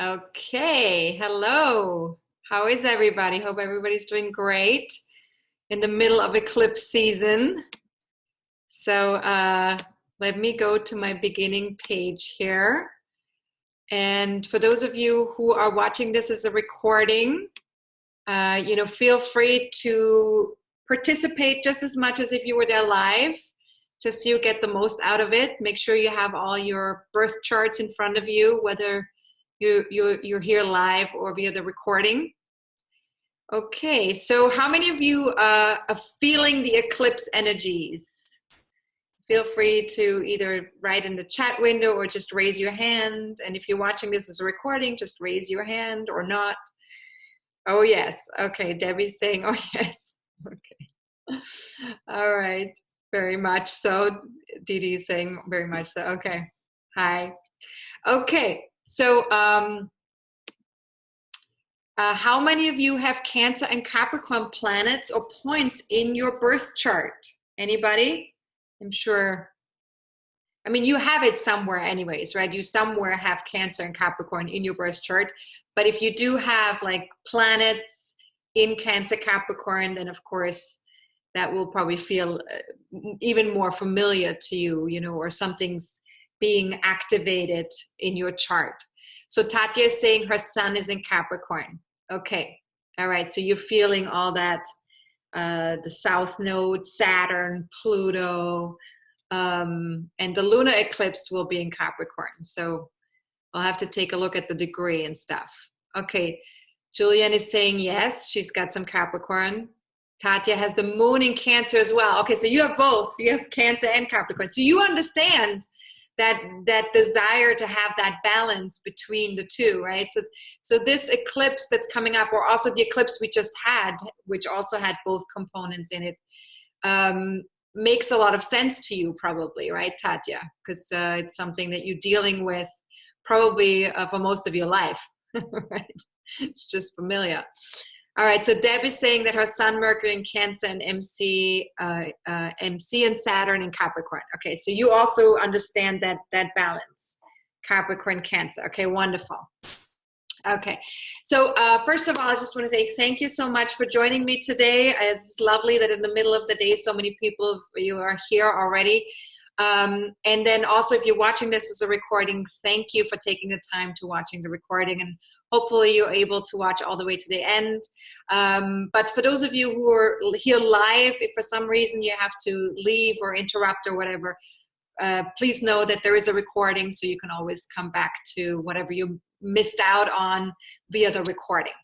Okay, hello. How is everybody? Hope everybody's doing great in the middle of eclipse season. So let me go to my beginning page here. And for those of you who are watching this as a recording, feel free to participate just as much as if you were there live, just so you get the most out of it. Make sure you have all your birth charts in front of you, whether you're here live or via the recording. Okay, so how many of you are feeling the eclipse energies? Feel free to either write in the chat window or just raise your hand. And if you're watching this as a recording, just raise your hand or not. Oh, yes. Okay, Debbie's saying, oh, yes. Okay. All right. Very much so. Dee Dee's saying very much so. Okay. Hi. Okay. So, how many of you have Cancer and Capricorn planets or points in your birth chart? Anybody? I'm sure. I mean, you have it somewhere anyways, right? You somewhere have Cancer and Capricorn in your birth chart. But if you do have like planets in Cancer, Capricorn, then of course that will probably feel even more familiar to you, or something's being activated in your chart. So Tatya is saying her sun is in Capricorn. Okay. All right. So you're feeling all that, the South Node, Saturn, Pluto, and the lunar eclipse will be in Capricorn. So I'll have to take a look at the degree and stuff. Okay. Julianne is saying yes, she's got some Capricorn. Tatya has the moon in Cancer as well. Okay. So you have both. You have Cancer and Capricorn. So you understand that desire to have that balance between the two, right? So this eclipse that's coming up, or also the eclipse we just had, which also had both components in it, makes a lot of sense to you probably, right, Tatya? Because it's something that you're dealing with probably for most of your life, right? It's just familiar. All right, so Deb is saying that her Sun, Mercury in Cancer and MC and Saturn in Capricorn. Okay, so you also understand that balance, Capricorn, Cancer. Okay, wonderful. Okay, so first of all, I just want to say thank you so much for joining me today. It's lovely that in the middle of the day, so many people of you are here already. And then also, if you're watching this as a recording, thank you for taking the time to watching the recording, and hopefully you're able to watch all the way to the end. But for those of you who are here live, if for some reason you have to leave or interrupt or whatever, please know that there is a recording, so you can always come back to whatever you missed out on via the recording.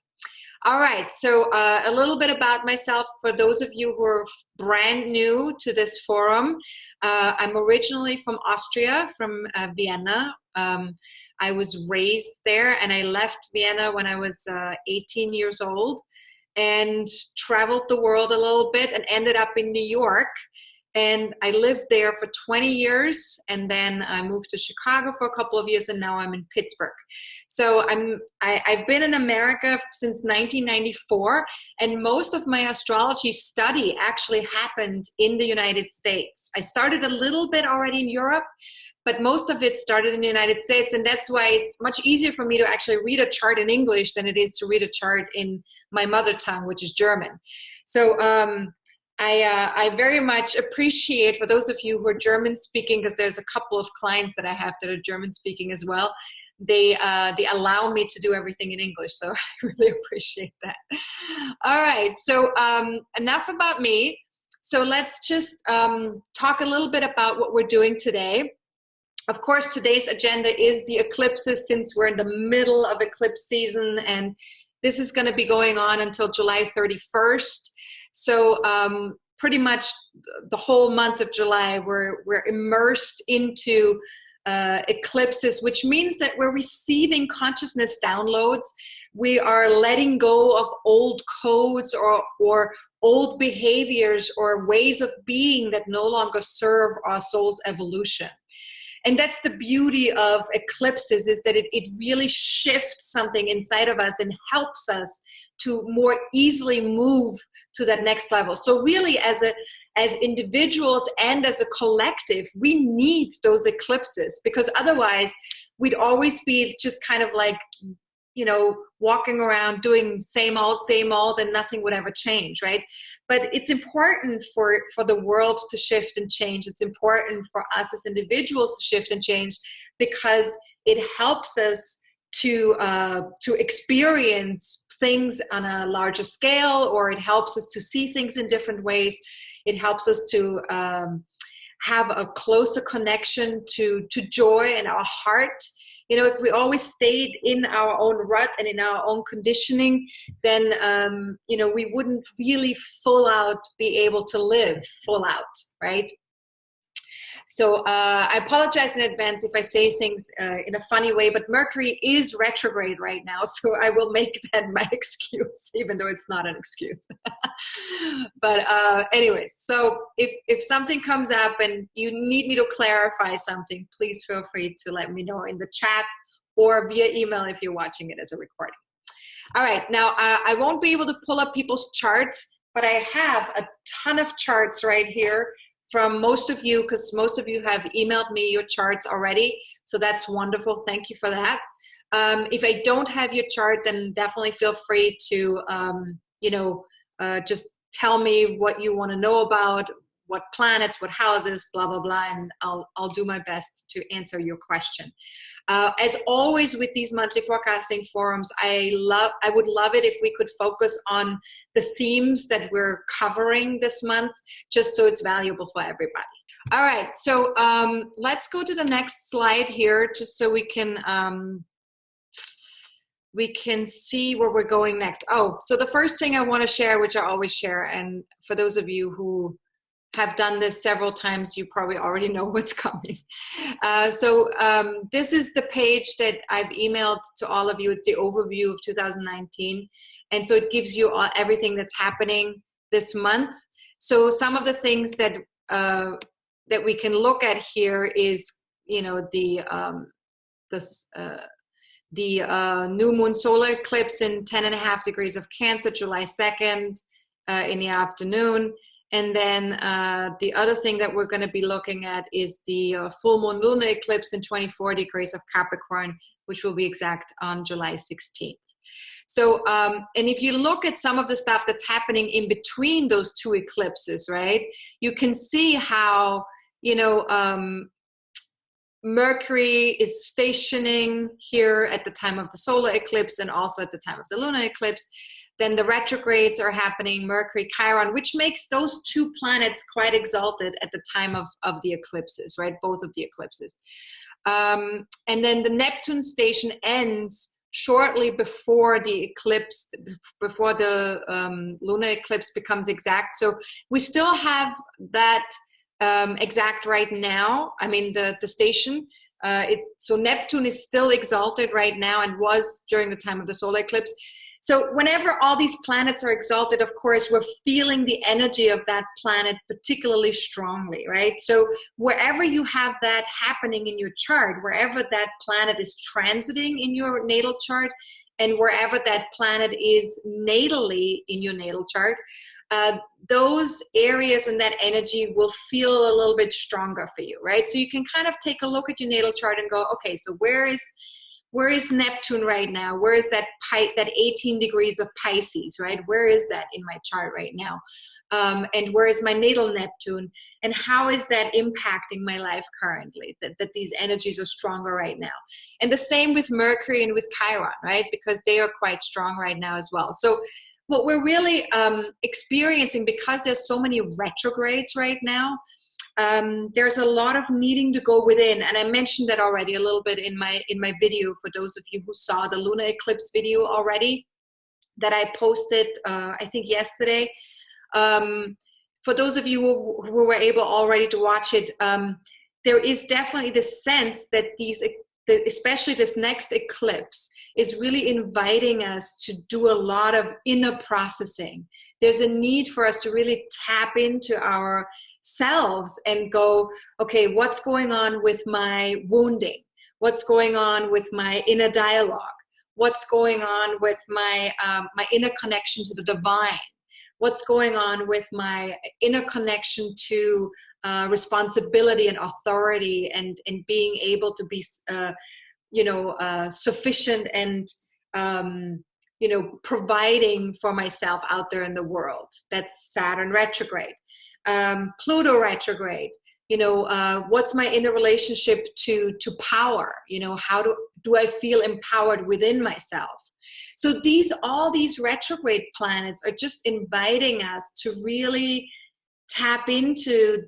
All right, so a little bit about myself for those of you who are brand new to this forum. I'm originally from Austria, from Vienna. I was raised there, and I left Vienna when I was 18 years old and traveled the world a little bit and ended up in New York. And I lived there for 20 years, and then I moved to Chicago for a couple of years, and now I'm in Pittsburgh. So I've been in America since 1994, and most of my astrology study actually happened in the United States. I started a little bit already in Europe, but most of it started in the United States, and that's why it's much easier for me to actually read a chart in English than it is to read a chart in my mother tongue, which is German. So I very much appreciate, for those of you who are German speaking, because there's a couple of clients that I have that are German speaking as well, they allow me to do everything in English, so I really appreciate that. All right, so enough about me. So let's just talk a little bit about what we're doing today. Of course, today's agenda is the eclipses, since we're in the middle of eclipse season, and this is going to be going on until July 31st. So pretty much the whole month of July, we're immersed into eclipses, which means that we're receiving consciousness downloads. We are letting go of old codes or old behaviors or ways of being that no longer serve our soul's evolution. And that's the beauty of eclipses, is that it really shifts something inside of us and helps us to more easily move to that next level. So really, as individuals and as a collective, we need those eclipses, because otherwise we'd always be just kind of like, you know, walking around doing same old, and nothing would ever change, right? But it's important for the world to shift and change. It's important for us as individuals to shift and change, because it helps us to experience things on a larger scale, or it helps us to see things in different ways. It helps us to have a closer connection to joy in our heart. You know, if we always stayed in our own rut and in our own conditioning, then, you know, we wouldn't really full out be able to live full out, right? So I apologize in advance if I say things in a funny way, but Mercury is retrograde right now, so I will make that my excuse, even though it's not an excuse. But anyways, so if something comes up and you need me to clarify something, please feel free to let me know in the chat or via email if you're watching it as a recording. All right, now I won't be able to pull up people's charts, but I have a ton of charts right here from most of you, because most of you have emailed me your charts already. So that's wonderful. Thank you for that. If I don't have your chart, then definitely feel free to, you know, just tell me what you want to know about, what planets, what houses, blah, blah, blah, and I'll do my best to answer your question. As always with these monthly forecasting forums, I would love it if we could focus on the themes that we're covering this month, just so it's valuable for everybody. All right, so let's go to the next slide here, just so we can see where we're going next. Oh, so the first thing I want to share, which I always share, and for those of you who have done this several times, you probably already know what's coming. So this is the page that I've emailed to all of you. It's the overview of 2019. And so it gives you everything that's happening this month. So some of the things that that we can look at here is, you know, the new moon solar eclipse in 10.5 degrees of Cancer, July 2nd in the afternoon. And then the other thing that we're going to be looking at is the full moon lunar eclipse in 24 degrees of Capricorn, which will be exact on July 16th. So, and if you look at some of the stuff that's happening in between those two eclipses, right, you can see how, you know, Mercury is stationing here at the time of the solar eclipse and also at the time of the lunar eclipse. Then the retrogrades are happening, Mercury, Chiron, which makes those two planets quite exalted at the time of the eclipses, right? Both of the eclipses. And then the Neptune station ends shortly before the eclipse, before the lunar eclipse becomes exact. So we still have that exact right now. I mean, the station. So Neptune is still exalted right now and was during the time of the solar eclipse. So whenever all these planets are exalted, of course, we're feeling the energy of that planet particularly strongly, right? So wherever you have that happening in your chart, wherever that planet is transiting in your natal chart, and wherever that planet is natally in your natal chart, those areas and that energy will feel a little bit stronger for you, right? So you can kind of take a look at your natal chart and go, okay, so where is Neptune right now? Where is that 18 degrees of Pisces, right? Where is that in my chart right now? And where is my natal Neptune? And how is that impacting my life currently, that these energies are stronger right now? And the same with Mercury and with Chiron, right? Because they are quite strong right now as well. So what we're really experiencing, because there's so many retrogrades right now, there's a lot of needing to go within, and I mentioned that already a little bit in my video for those of you who saw the lunar eclipse video already that I posted I think yesterday. For those of you who were able already to watch it, there is definitely this sense that especially this next eclipse is really inviting us to do a lot of inner processing. There's a need for us to really tap into ourselves and go, okay, what's going on with my wounding? What's going on with my inner dialogue? What's going on with my inner connection to the divine? What's going on with my inner connection to responsibility and authority and being able to be sufficient and, providing for myself out there in the world. That's Saturn retrograde. Pluto retrograde. What's my inner relationship to power? How do I feel empowered within myself? So all these retrograde planets are just inviting us to really tap into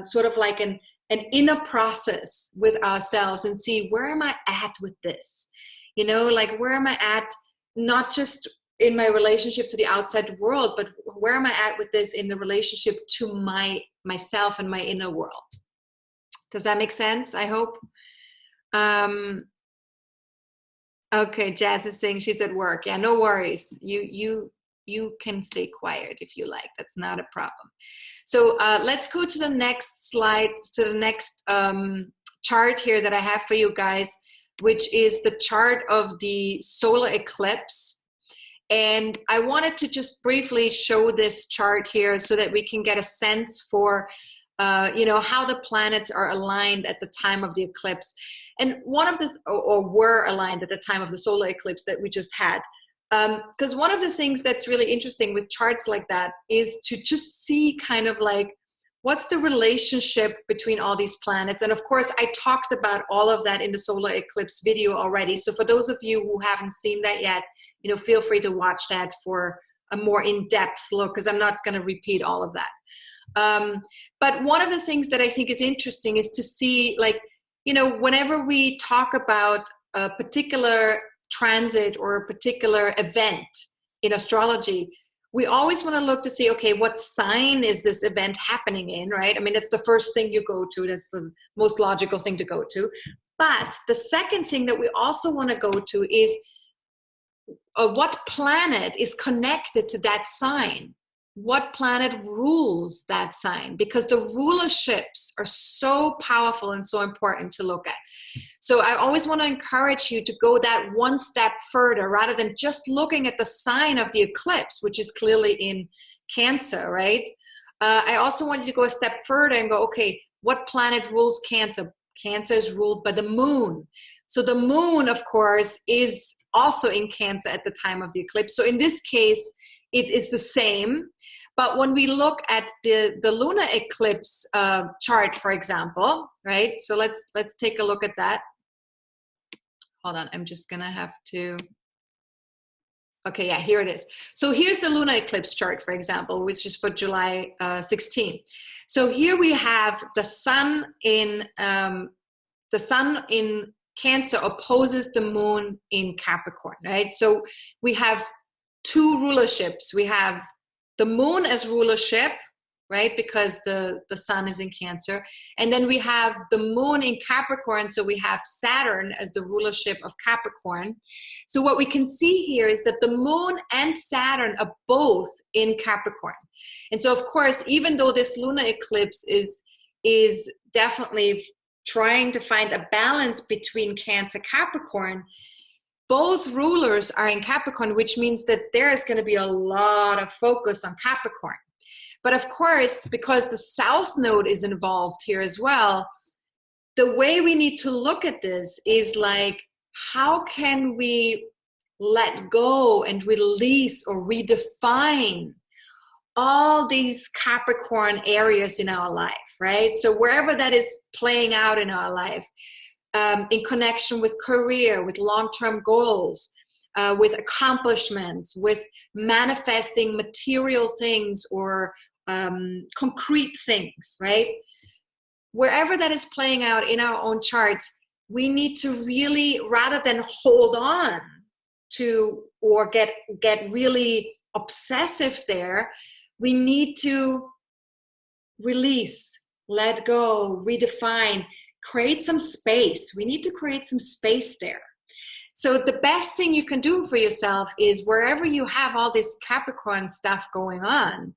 sort of like an inner process with ourselves and see, where am I at with this? Like, where am I at, not just in my relationship to the outside world, but where am I at with this in the relationship to myself and my inner world? Does that make sense? I hope. Okay, Jazz is saying she's at work. Yeah, no worries. You can stay quiet if you like. That's not a problem. So let's go to the next slide, to the next chart here that I have for you guys, which is the chart of the solar eclipse. And I wanted to just briefly show this chart here so that we can get a sense for how the planets are aligned at the time of the eclipse. And one of the, or were aligned at the time of the solar eclipse that we just had. Because one of the things that's really interesting with charts like that is to just see kind of like, what's the relationship between all these planets? And of course, I talked about all of that in the solar eclipse video already. So for those of you who haven't seen that yet, feel free to watch that for a more in-depth look, because I'm not going to repeat all of that. But one of the things that I think is interesting is to see, like, whenever we talk about a particular transit or a particular event in astrology, we always want to look to see, okay, what sign is this event happening in, right? I mean, that's the first thing you go to. That's the most logical thing to go to. But the second thing that we also want to go to is what planet is connected to that sign. What planet rules that sign? Because the rulerships are so powerful and so important to look at. So I always want to encourage you to go that one step further rather than just looking at the sign of the eclipse, which is clearly in Cancer, right? I also want you to go a step further and go, okay, what planet rules Cancer? Cancer is ruled by the moon. So the moon, of course, is also in Cancer at the time of the eclipse. So in this case, it is the same. But when we look at the lunar eclipse chart, for example, right? So let's take a look at that. Hold on, I'm just gonna have to. Okay, yeah, here it is. So here's the lunar eclipse chart, for example, which is for July 16. So here we have the sun in Cancer opposes the moon in Capricorn, right? So we have two rulerships. We have the moon as rulership, right? Because the sun is in Cancer. And then we have the moon in Capricorn. So we have Saturn as the rulership of Capricorn. So what we can see here is that the moon and Saturn are both in Capricorn. And so, of course, even though this lunar eclipse is definitely trying to find a balance between Cancer, Capricorn, both rulers are in Capricorn, which means that there is going to be a lot of focus on Capricorn. But of course, because the South Node is involved here as well, the way we need to look at this is like, how can we let go and release or redefine all these Capricorn areas in our life, right? So wherever that is playing out in our life, in connection with career, with long-term goals, with accomplishments, with manifesting material things or concrete things, right? Wherever that is playing out in our own charts, we need to really, rather than hold on to or get really obsessive there, we need to release, let go, redefine, create some space. We need to create some space there. So the best thing you can do for yourself is wherever you have all this Capricorn stuff going on,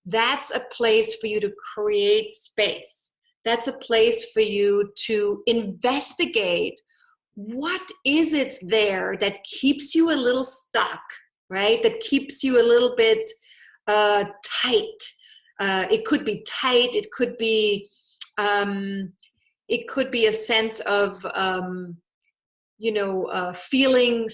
that's a place for you to create space. That's a place for you to investigate what is it there that keeps you a little stuck, right? That keeps you a little bit tight. It could be tight. It could be a sense of feeling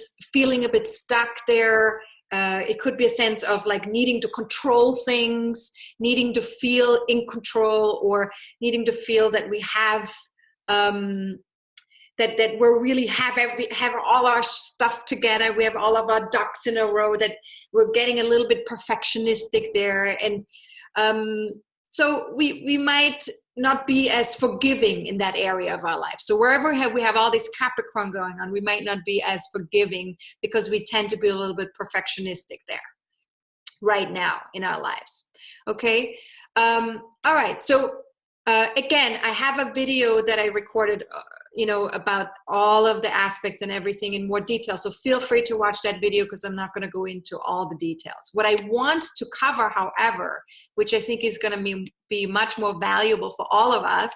a bit stuck there. It could be a sense of like needing to control things, needing to feel in control, or needing to feel that we have that we really have all our stuff together. We have all of our ducks in a row, that we're getting a little bit perfectionistic there. And so we might not be as forgiving in that area of our life. So wherever we have all this Capricorn going on, we might not be as forgiving because we tend to be a little bit perfectionistic there right now in our lives. Okay. All right. So again, I have a video that I recorded, about all of the aspects and everything in more detail. So feel free to watch that video, because I'm not going to go into all the details. What I want to cover, however, which I think is going to be much more valuable for all of us,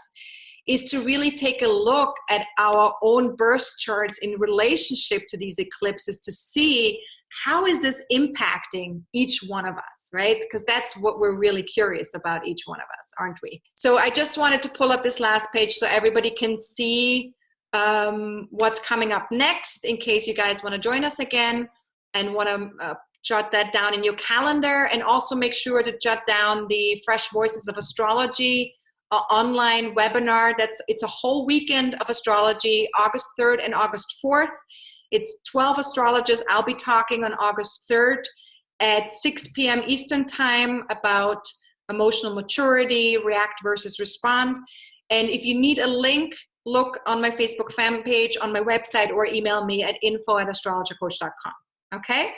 is to really take a look at our own birth charts in relationship to these eclipses, to see how is this impacting each one of us, right? Because that's what we're really curious about, each one of us, aren't we? So I just wanted to pull up this last page so everybody can see what's coming up next, in case you guys want to join us again and want to jot that down in your calendar. And also make sure to jot down the Fresh Voices of Astrology online webinar. It's a whole weekend of astrology, August 3rd and August 4th. It's 12 astrologers. I'll be talking on August 3rd at 6 p.m. Eastern time about emotional maturity, react versus respond. And if you need a link, look on my Facebook fan page, on my website, or email me at info@astrologercoach.com. Okay?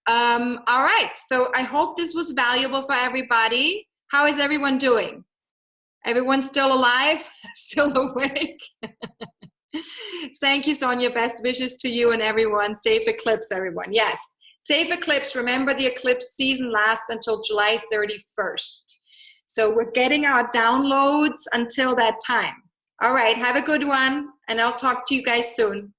All right. So I hope this was valuable for everybody. How is everyone doing? Everyone still alive? Still awake? Thank you, Sonja. Best wishes to you and everyone. Safe eclipse, everyone. Yes, safe eclipse. Remember, the eclipse season lasts until July 31st. So we're getting our downloads until that time. All right, have a good one, and I'll talk to you guys soon.